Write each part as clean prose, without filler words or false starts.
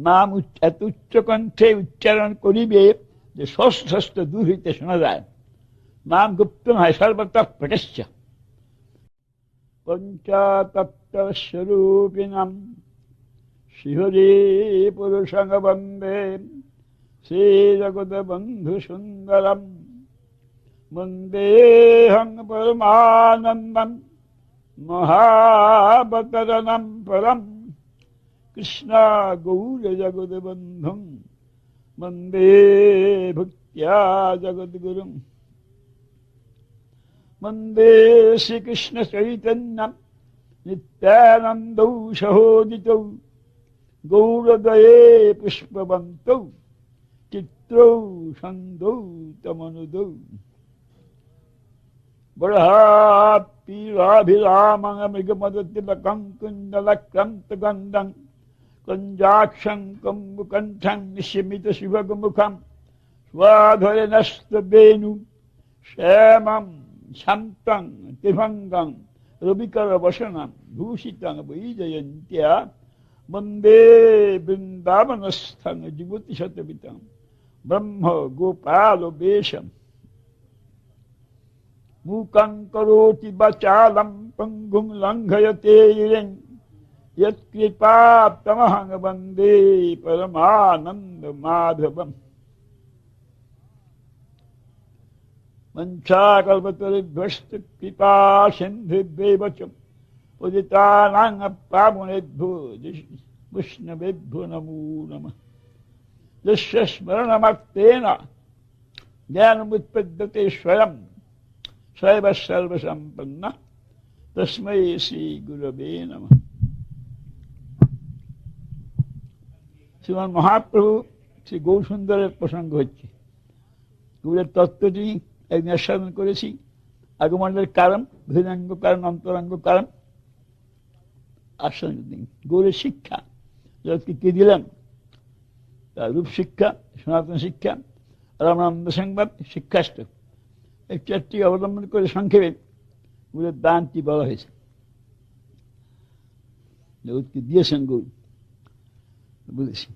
নাম এত উচ্চ কণ্ঠে উচ্চারণ করিবে যে ষষ্ঠ দূর হইতে শোনা যায়। নাম গুপ্ত নয়, সর্বতঃ প্রকাশ্য। পঞ্চতত্ত্বস্বরূপিণাম শ্রীহরি পুরুষং বন্দে শ্রীজগৎবন্ধু সুন্দরম বন্দেহং পরমানন্দম মহাবতরণম পরম কৃষ্ণ গৌর জগৎবন্ধুম বন্দে ভক্ত্যা জগদ্গুরুম। বন্দে শ্রীকৃষ্ণ চৈতন্যম নিত্যানন্দৌ সহোদিতৌ গৌরদয়ে পুষ্পবন্তৌ চিত্রৌ ছন্দৌ তমনুদৌ। বরহাপীরাভিরামং মৃগমদতিলকং কুণ্ডলক্রান্তগন্ধং কুঞ্জাক্ষং কুম্ভকণ্ঠং নিশমিত শিবগমুখম স্বাধরেণস্তবেণু শ্যামং শান্তং ত্রিভঙ্গং রবিকর বসনং ভূষিতং বৈজয়ন্ত্য়া বন্দে বৃন্দাবনস্থং যুবতী শতবিতং ব্রহ্ম গোপাল বেশম। মূকং করোতি বাচালং পঙ্গুং লঙ্ঘয়তে গিরিং यत्कृपात्तमहं वन्दे परमानन्दमाधवम्। वंशाकल्पतरुभ्यश्च कृपा सिन्धुभ्यैव च पतितानां पावनेभ्यो वैष्णवेभ्यो नमो नमः। यस्य स्मरणमत्तेन ज्ञानमुत्पद्यते स्वयं स एव सर्वसम्पन्नः तस्मै श्रीगुरवे नमः। শ্রীমান মহাপ্রভু শ্রী গৌরসুন্দরের প্রসঙ্গ হচ্ছে। গৌরের তত্ত্বটি একদিন আস্বাদন করেছি। আগমনের কারণ, বহিরাঙ্গ কারণ, অন্তরঙ্গ কারণ আস্বাদন নেই। গৌরের শিক্ষা জগৎকে কি দিলেন? তার রূপ শিক্ষা, সনাতন শিক্ষা, রামানন্দ সংবাদ, শিক্ষাষ্টক, এই চারটি অবলম্বন করে সংক্ষেপে গৌরের দানটি বলা হয়েছে। জগৎকে দিয়েছেন গৌর বুঝেছি।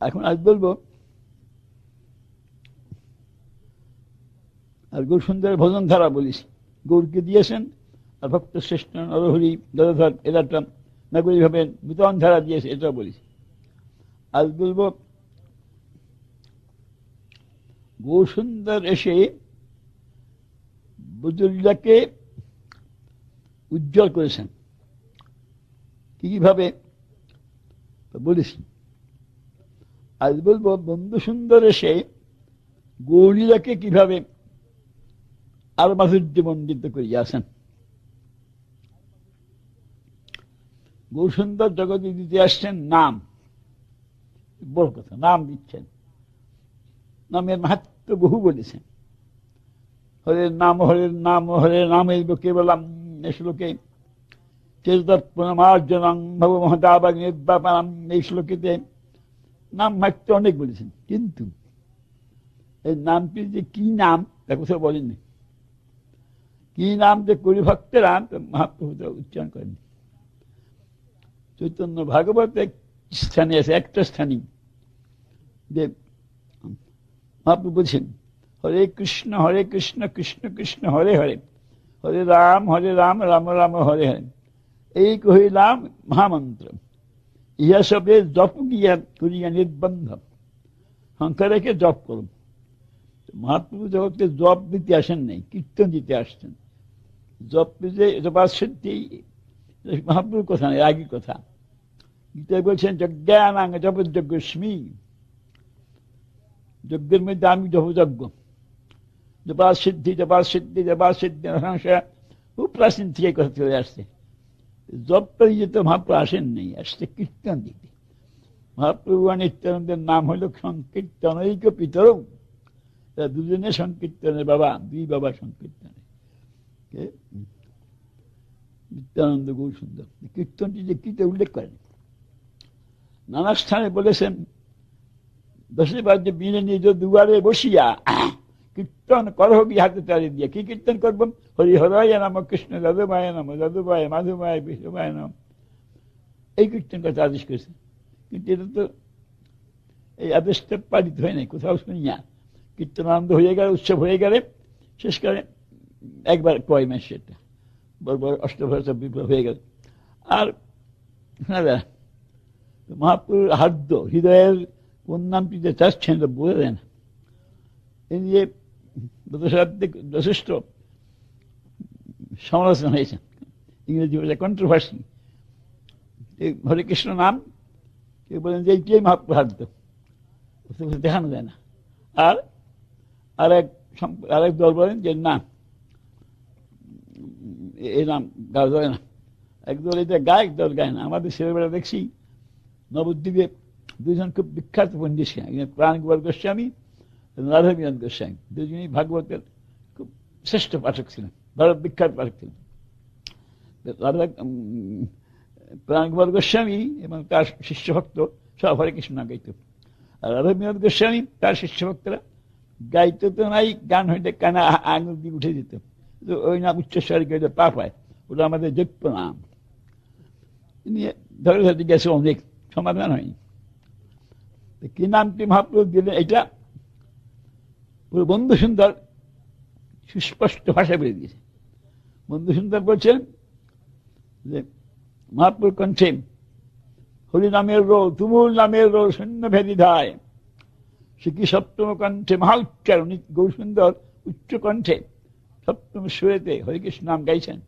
এখন আজ বলবো আর গৌর সুন্দরের ভজন ধারা বলেছি। গৌরকে দিয়েছেন আর ভক্ত শ্রেষ্ঠ নরহরি গদাধর এরাটা নগরী ভাবেন বিতরণ ধারা দিয়েছে, এটাও বলেছি। আজ বলবো গৌর সুন্দর এসে বুজুর্গকে উজ্জ্বল করেছেন কিভাবে বলেছি। আজ বলবো বন্ধু সুন্দর এসে গৌরীরাকে কিভাবে আর মাধুর্য মণ্ডিত করিয়াছেন। গৌর সুন্দর জগতে দিতে আসছেন নাম, বড় কথা, নাম দিচ্ছেন। নামের মাহাত্ম বহু বলেছেন। হরের নাম হরের নাম হরের নামের কেবলম শ্লোকে চেতর্পণমার্জনং ভব মহদাবাগ নির্বাপনম, এই শ্লোকেতে নাম মাত্র অনেক বলেছেন, কিন্তু এই নামটি যে কি নাম তা কোথাও বলেননি। কি নাম যে করি ভক্তেরা মহাপ্রভু উচ্চারণ করেন। চৈতন্য ভাগবত এক স্থানে আছে, একটা স্থানই যে মহাপ্রভু বলছেন হরে কৃষ্ণ কৃষ্ণ কৃষ্ণ হরে হরে, হরে রাম রাম রাম হরে হরে, এই কহিলাম মহামন্ত্র। ইহা সবে জপ গিয়া করিয়া নির্বন্ধ, সংখ্যা রেখে জপ করুন। মহাপ্রভু জগৎকে জপ দিতে আসেন নাই, কীর্তন দিতে আসছেন। জপ যে জপাসিদ্ধি মহাপ্রভুর কথা নেই, আগের কথা। গীতায় বলছেন যজ্ঞানাং জপযজ্ঞস্মি, যজ্ঞের মধ্যে আমি জপযজ্ঞ। জপাসিদ্ধি জপাসিদ্ধি জপাসিদ্ধি সংশয় খুব প্রাচীন থেকে কথা চলে আসছে। জপ করে যেতে মহাপ্রভু আসেন নেই, আসছে কীর্তন দিতে। মহাপ্রভু নিত্যানন্দের নাম হইল সংকীর্তনৈক পিতরৌ, দুজনে সংকীর্তনের বাবা, দুই বাবা সংকীর্তনের। নিত্যানন্দ গৌর সুন্দর কীর্তনটি যে কীতে উল্লেখ করেন, নানা স্থানে বলেছেন। দশে বাদ্য বিনে নিজ দুয়ারে বসিয়া কীর্তন করবি হাতে তারে দিয়া। কি কীর্তন করব? হরি হরায় নাম কৃষ্ণ যাদবায় নাম যাদবায় মাধবায় বিষ্ণুবায় নাম, এই কীর্তন করতে আদেশ করেছে। কিন্তু এটা তো এই আদেশটা পালিত হয় নাই, কোথাও শুনি না। কীর্তনানন্দ হয়ে গেলে, উৎসব হয়ে গেলে শেষকালে একবার কয় মাস সেটা বড় বড় অষ্টভাষা বিপ্লব হয়ে গেল। আর শোনা যায় মহাপ্রভুর হার্দ হৃদয়ের কোন নামটি যে চাচ্ছেন বোঝা যায় না। এই যে যথেষ্ট সমালোচনা হয়েছে, ইংরেজি ভাষায় কন্ট্রোভার্সি। হরে কৃষ্ণ নাম কেউ বলেন যে এইটাই মহাপ্রভুর হার্দ, দেখানো যায় না। আর আরেক দল বলেন যে না, এই নাম গাওয়া যাবে না। একদল এটা গায়, একদল গায় না। আমাদের ছেলেবেলা দেখছি নবদ্বীপে দুজন খুব বিখ্যাত পণ্ডিত ছিলেন, প্রাণ গোপাল গোস্বামী, রাধা বিনোদ গোস্বামী, দুজনই ভাগবতের খুব শ্রেষ্ঠ পাঠক ছিলেন, ভারত বিখ্যাত পাঠক ছিলেন। প্রাণ গোপাল গোস্বামী এবং তার শিষ্য ভক্ত সব হরে কৃষ্ণ নাম গাইত। আর রাধা বিনোদ গোস্বামী তার শিষ্য ভক্তরা গাইতে তো নাই, গান হইতে কানা আঙুল দিয়ে উঠে যেত, ওই নাম উচ্চস্বরে গাইলে পাপ হয়, ওটা আমাদের যোগ্য নাম নিয়ে ধরে ধরে গেছে, অনেক সমাধান হয়নি। কি নামটি মহাপ্রভু দিলেন, এটা পুরো বন্ধু সুন্দর সুস্পষ্ট ভাষা বেরিয়ে দিয়েছে। বন্ধু সুন্দর বলছেন যে মহাপ্রভুর কণ্ঠে হরি নামের রোল, তুমুল নামের রোল শূন্য ভেদি ধায়, সে কি সপ্তম কণ্ঠে মহা উচ্চারণ, গৌর সুন্দর উচ্চ কণ্ঠে সপ্তম সুরেতে হরিকৃষ্ণ নাম গাইছেন।